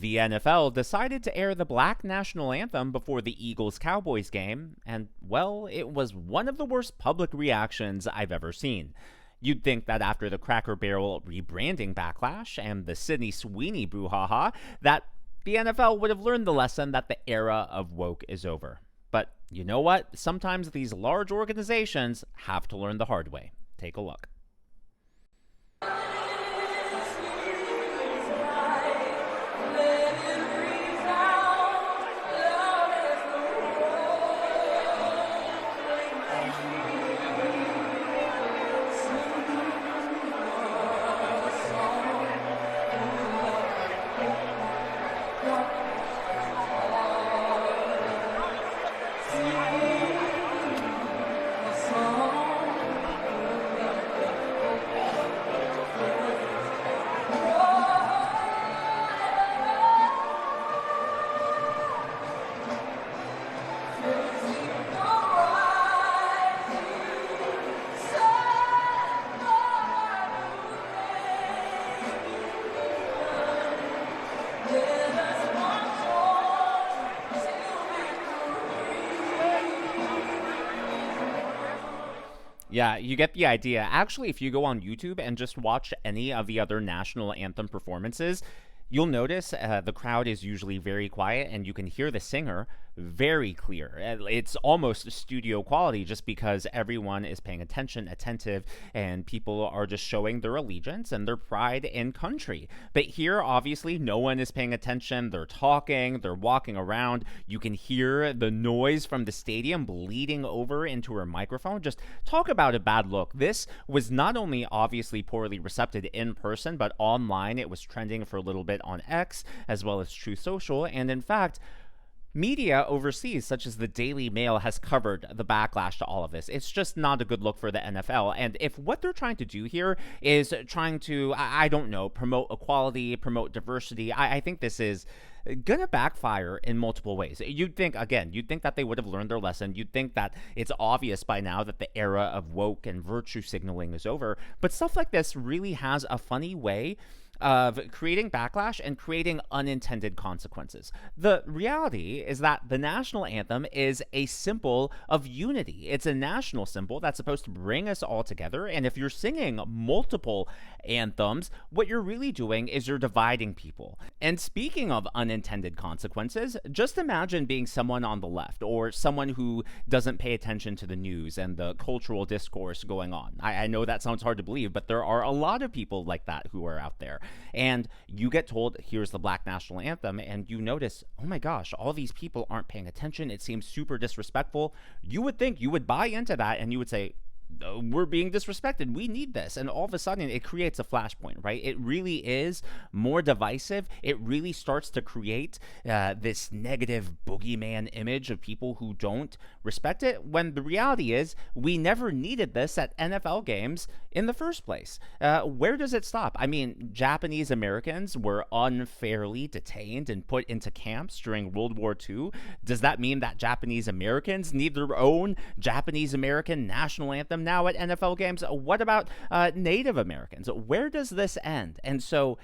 The NFL decided to air the Black National Anthem before the Eagles-Cowboys game, and, well, it was one of the worst public reactions I've ever seen. You'd think that after the Cracker Barrel rebranding backlash and the Sydney Sweeney brouhaha, that the NFL would have learned the lesson that the era of woke is over. But you know what? Sometimes these large organizations have to learn the hard way. Take a look. Yeah, you get the idea. Actually, if you go on YouTube and just watch any of the other national anthem performances, you'll notice the crowd is usually very quiet and you can hear the singer very clear. It's almost studio quality just because everyone is paying attentive, and people are just showing their allegiance and their pride in country. But here, obviously, no one is paying attention. They're talking, they're walking around. You can hear the noise from the stadium bleeding over into her microphone. Just talk about a bad look. This was not only obviously poorly received in person, but online it was trending for a little bit on X as well as Truth Social. And in fact, media overseas, such as the Daily Mail, has covered the backlash to all of this. It's just not a good look for the NFL. And if what they're trying to do here is trying to, I don't know, promote equality, promote diversity, I think this is gonna backfire in multiple ways. You'd think that they would have learned their lesson. You'd think that it's obvious by now that the era of woke and virtue signaling is over. But stuff like this really has a funny way of creating backlash and creating unintended consequences. The reality is that the national anthem is a symbol of unity. It's a national symbol that's supposed to bring us all together. And if you're singing multiple anthems, what you're really doing is you're dividing people. And speaking of unintended consequences, just imagine being someone on the left or someone who doesn't pay attention to the news and the cultural discourse going on. I know that sounds hard to believe, but there are a lot of people like that who are out there. And you get told, here's the Black National Anthem, and you notice, oh my gosh, all these people aren't paying attention. It seems super disrespectful. You would think you would buy into that and you would say, we're being disrespected. We need this. And all of a sudden, it creates a flashpoint, right? It really is more divisive. It really starts to create this negative boogeyman image of people who don't respect it, when the reality is we never needed this at NFL games in the first place. Where does it stop? I mean, Japanese Americans were unfairly detained and put into camps during World War II. Does that mean that Japanese Americans need their own Japanese American national anthem now at NFL games? What about Native Americans? Where does this end? And so,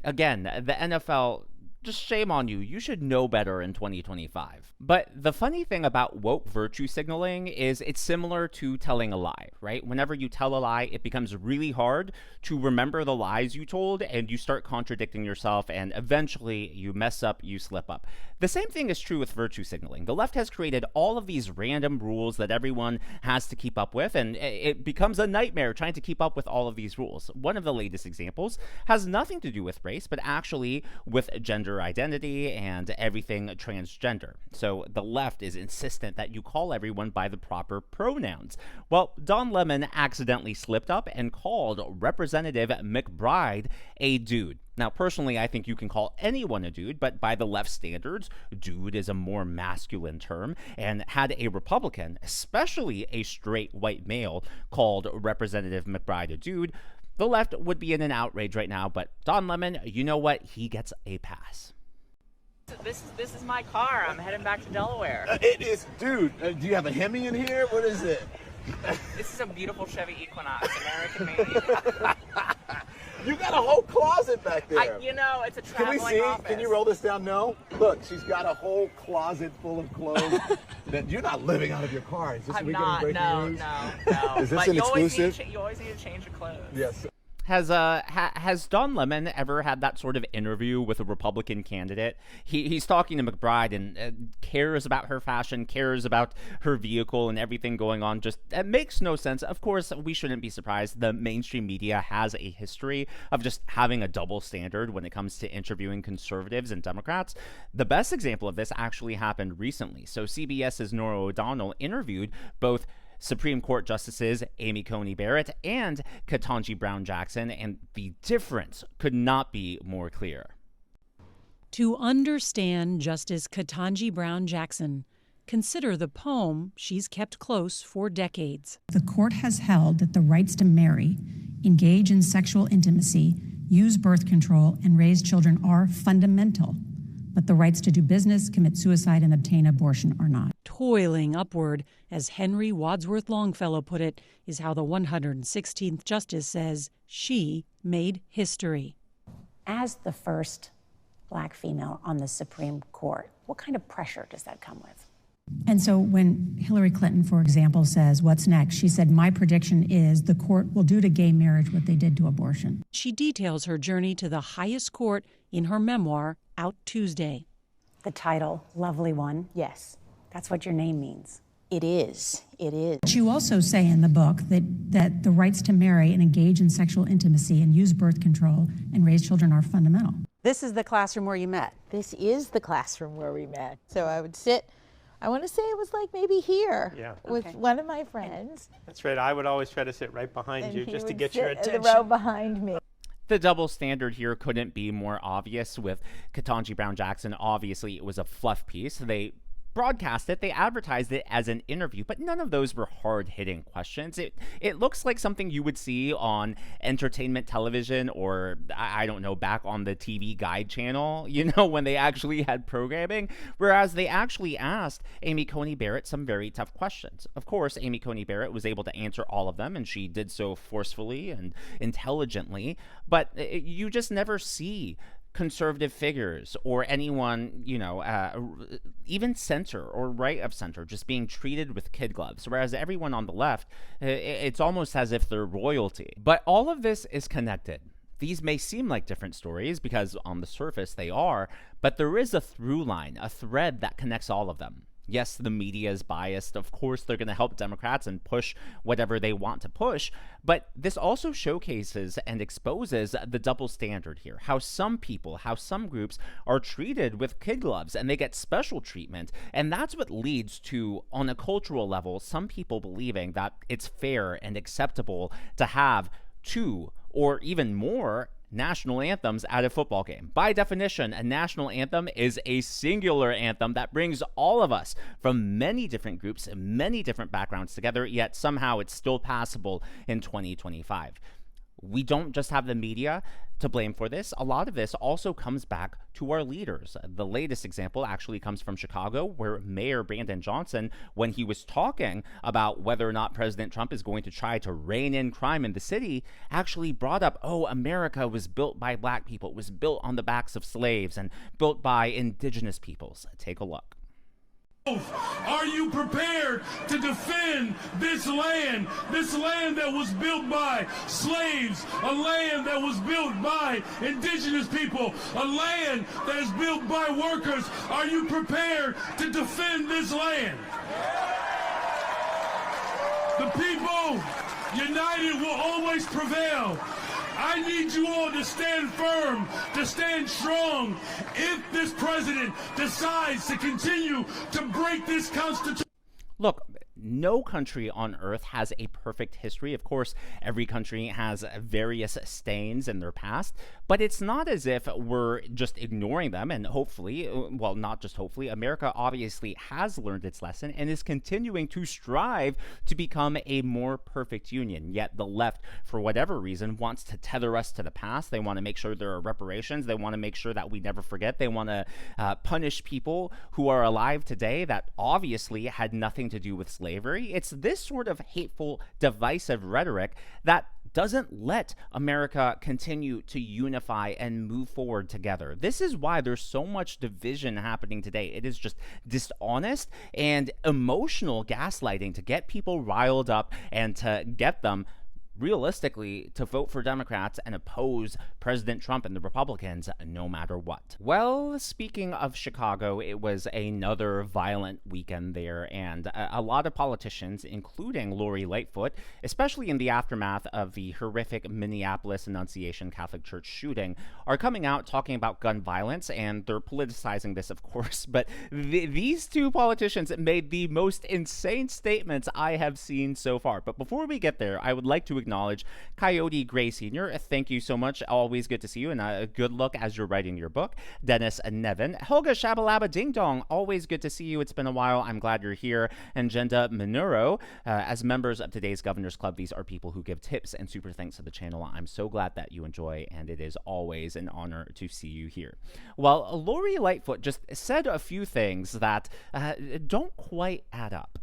again, the NFL, just shame on you. You should know better in 2025. But the funny thing about woke virtue signaling is it's similar to telling a lie, right? Whenever you tell a lie, it becomes really hard to remember the lies you told, and you start contradicting yourself, and eventually you mess up, you slip up. The same thing is true with virtue signaling. The left has created all of these random rules that everyone has to keep up with, and it becomes a nightmare trying to keep up with all of these rules. One of the latest examples has nothing to do with race, but actually with gender identity and everything transgender. So the left is insistent that you call everyone by the proper pronouns. Well, Don Lemon accidentally slipped up and called Representative McBride a dude. Now, personally, I think you can call anyone a dude, but by the left standards, dude is a more masculine term, and had a Republican, especially a straight white male, called Representative McBride a dude, the left would be in an outrage right now. But Don Lemon, you know what? He gets a pass. This is my car. I'm heading back to Delaware. It is, dude. Do you have a Hemi in here? What is it? This is a beautiful Chevy Equinox, American made. You got a whole closet back there. It's a Can we traveling see? office. Can you roll this down? No. Look, she's got a whole closet full of clothes. That you're not living out of your car. Is this I'm we not. getting breaking news? No. Is this But an you exclusive? you always need to change your clothes. Yes. Has Don Lemon ever had that sort of interview with a Republican candidate? He's talking to McBride and cares about her fashion, cares about her vehicle and everything going on. Just it makes no sense. Of course, we shouldn't be surprised. The mainstream media has a history of just having a double standard when it comes to interviewing conservatives and Democrats. The best example of this actually happened recently. So CBS's Norah O'Donnell interviewed both Supreme Court Justices Amy Coney Barrett and Ketanji Brown Jackson, and the difference could not be more clear. To understand Justice Ketanji Brown Jackson, consider the poem she's kept close for decades. The court has held that the rights to marry, engage in sexual intimacy, use birth control, and raise children are fundamental, but the rights to do business, commit suicide, and obtain abortion are not. Toiling upward, as Henry Wadsworth Longfellow put it, is how the 116th Justice says she made history. As the first Black female on the Supreme Court, what kind of pressure does that come with? And so when Hillary Clinton, for example, says, what's next? She said, my prediction is the court will do to gay marriage what they did to abortion. She details her journey to the highest court in her memoir, out Tuesday. The title, Lovely One, yes, that's what your name means. It is. But you also say in the book that the rights to marry and engage in sexual intimacy and use birth control and raise children are fundamental. This is the classroom where you met. This is the classroom where we met. So I would sit, I want to say it was like maybe here with one of my friends. That's right. I would always try to sit right behind you just to get your attention. In the row behind me. The double standard here couldn't be more obvious with Ketanji Brown Jackson. Obviously, it was a fluff piece. They broadcast it, they advertised it as an interview, but none of those were hard-hitting questions. It looks like something you would see on entertainment television or, I don't know, back on the TV Guide channel, when they actually had programming, whereas they actually asked Amy Coney Barrett some very tough questions. Of course, Amy Coney Barrett was able to answer all of them, and she did so forcefully and intelligently, but you just never see conservative figures or anyone, even center or right of center just being treated with kid gloves, whereas everyone on the left, it's almost as if they're royalty. But all of this is connected. These may seem like different stories because on the surface they are, but there is a through line, a thread that connects all of them. Yes, the media is biased. Of course, they're going to help Democrats and push whatever they want to push. But this also showcases and exposes the double standard here. How some people, how some groups are treated with kid gloves and they get special treatment. And that's what leads to, on a cultural level, some people believing that it's fair and acceptable to have two or even more national anthems at a football game. By definition, a national anthem is a singular anthem that brings all of us from many different groups and many different backgrounds together, yet somehow it's still passable in 2025. We don't just have the media to blame for this. A lot of this also comes back to our leaders. The latest example actually comes from Chicago, where Mayor Brandon Johnson, when he was talking about whether or not President Trump is going to try to rein in crime in the city, actually brought up, America was built by Black people. It was built on the backs of slaves and built by indigenous peoples. Take a look. Are you prepared to defend this land that was built by slaves, a land that was built by indigenous people, a land that is built by workers? Are you prepared to defend this land? The people united will always prevail. I need you all to stand firm, to stand strong. If this president decides to continue to break this Constitution. Look, no country on earth has a perfect history. Of course, every country has various stains in their past, but it's not as if we're just ignoring them. And hopefully, well, not just hopefully, America obviously has learned its lesson and is continuing to strive to become a more perfect union. Yet the left, for whatever reason, wants to tether us to the past. They want to make sure there are reparations. They want to make sure that we never forget. They want to punish people who are alive today that obviously had nothing to do with slavery. It's this sort of hateful, divisive rhetoric that doesn't let America continue to unify and move forward together. This is why there's so much division happening today. It is just dishonest and emotional gaslighting to get people riled up and to get them realistically to vote for Democrats and oppose President Trump and the Republicans no matter what. Well, speaking of Chicago, it was another violent weekend there, and a lot of politicians, including Lori Lightfoot, especially in the aftermath of the horrific Minneapolis Annunciation Catholic Church shooting, are coming out talking about gun violence, and they're politicizing this, of course, but these two politicians made the most insane statements I have seen so far. But before we get there, I would like to acknowledge Coyote Gray Sr. Thank you so much. Always good to see you, and good luck as you're writing your book. Dennis Nevin. Helga Shabalaba Ding Dong. Always good to see you. It's been a while. I'm glad you're here. And Jenda Minuro. As members of today's Governor's Club, these are people who give tips and super thanks to the channel. I'm so glad that you enjoy, and it is always an honor to see you here. Well, Lori Lightfoot just said a few things that don't quite add up.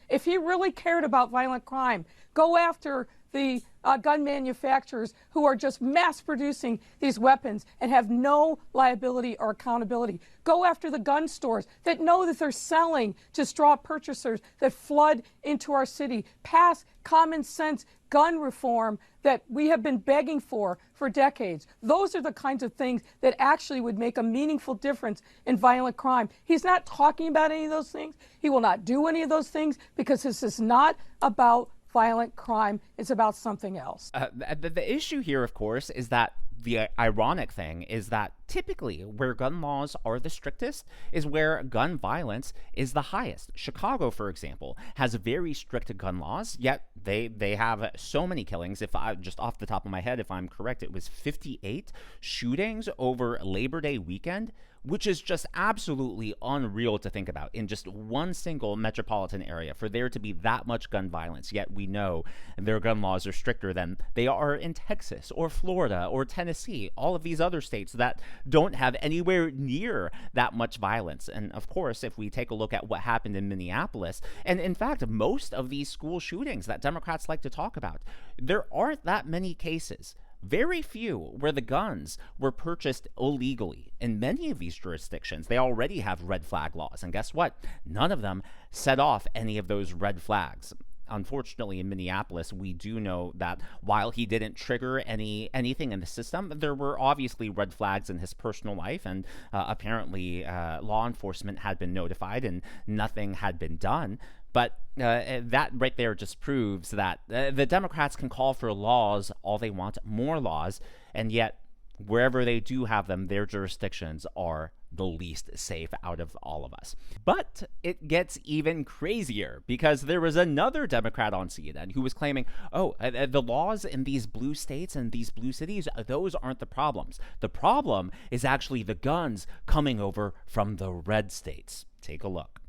If he really cared about violent crime, go after the gun manufacturers who are just mass producing these weapons and have no liability or accountability. Go after the gun stores that know that they're selling to straw purchasers that flood into our city. Pass common sense gun reform that we have been begging for decades. Those are the kinds of things that actually would make a meaningful difference in violent crime. He's not talking about any of those things. He will not do any of those things because this is not about violent crime. It's about something else. The issue here, of course, is that the ironic thing is that typically where gun laws are the strictest is where gun violence is the highest. Chicago, for example, has very strict gun laws, yet they have so many killings. If I just off the top of my head, if I'm correct, it was 58 shootings over Labor Day weekend, which is just absolutely unreal to think about in just one single metropolitan area for there to be that much gun violence. Yet we know their gun laws are stricter than they are in Texas or Florida or Tennessee, all of these other states that don't have anywhere near that much violence. And of course, if we take a look at what happened in Minneapolis, and in fact, most of these school shootings that Democrats like to talk about, there aren't that many cases. Very few where the guns were purchased illegally. In many of these jurisdictions, they already have red flag laws. And guess what? None of them set off any of those red flags. Unfortunately, in Minneapolis, we do know that while he didn't trigger anything in the system, there were obviously red flags in his personal life, and apparently law enforcement had been notified and nothing had been done. But that right there just proves that the Democrats can call for laws all they want, more laws, and yet wherever they do have them, their jurisdictions are the least safe out of all of us. But it gets even crazier because there was another Democrat on CNN who was claiming, the laws in these blue states and these blue cities, those aren't the problems. The problem is actually the guns coming over from the red states. Take a look.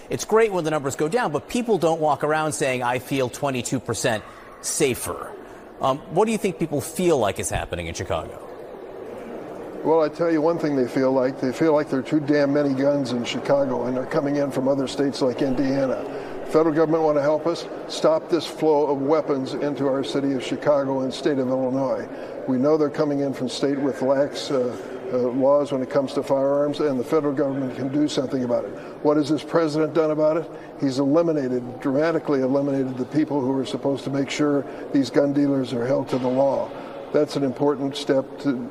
It's great when the numbers go down, but people don't walk around saying, I feel 22% safer. What do you think people feel like is happening in Chicago? Well, I tell you one thing they feel like. They feel like there are too damn many guns in Chicago, and they're coming in from other states like Indiana. Federal government want to help us stop this flow of weapons into our city of Chicago and state of Illinois. We know they're coming in from state with lax laws when it comes to firearms, and the federal government can do something about it. What has this president done about it? He's dramatically eliminated the people who are supposed to make sure these gun dealers are held to the law. That's an important step to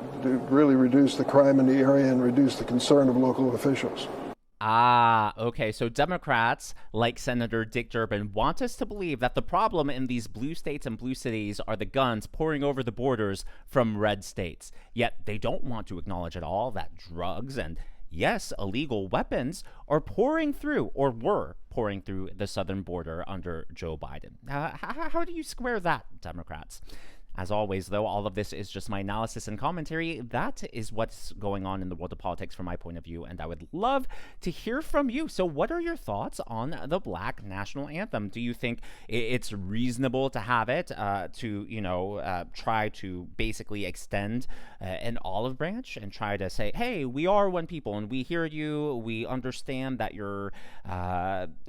really reduce the crime in the area and reduce the concern of local officials. Okay, so Democrats, like Senator Dick Durbin, want us to believe that the problem in these blue states and blue cities are the guns pouring over the borders from red states. Yet they don't want to acknowledge at all that drugs and, yes, illegal weapons are pouring through, or were pouring through, the southern border under Joe Biden. How do you square that, Democrats? As always, though, all of this is just my analysis and commentary. That is what's going on in the world of politics from my point of view, and I would love to hear from you. So what are your thoughts on the Black National Anthem? Do you think it's reasonable to have it to, try to basically extend an olive branch and try to say, hey, we are one people and we hear you, we understand that you're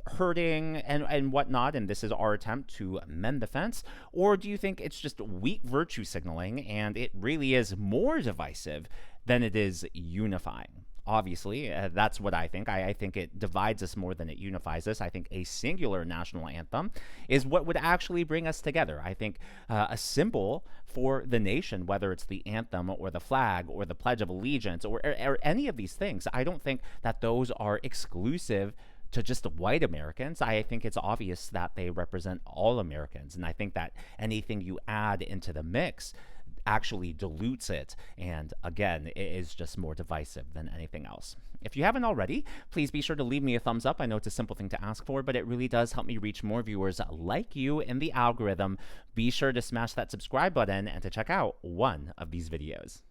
hurting and whatnot, and this is our attempt to mend the fence? Or do you think it's just weak virtue signaling and it really is more divisive than it is unifying? Obviously, that's what I think. I think it divides us more than it unifies us. I think a singular national anthem is what would actually bring us together. I think a symbol for the nation, whether it's the anthem or the flag or the Pledge of Allegiance or any of these things, I don't think that those are exclusive to just white Americans. I think it's obvious that they represent all Americans. And I think that anything you add into the mix actually dilutes it, and again, it is just more divisive than anything else. If you haven't already, please be sure to leave me a thumbs up. I know it's a simple thing to ask for, but it really does help me reach more viewers like you in the algorithm. Be sure to smash that subscribe button and to check out one of these videos.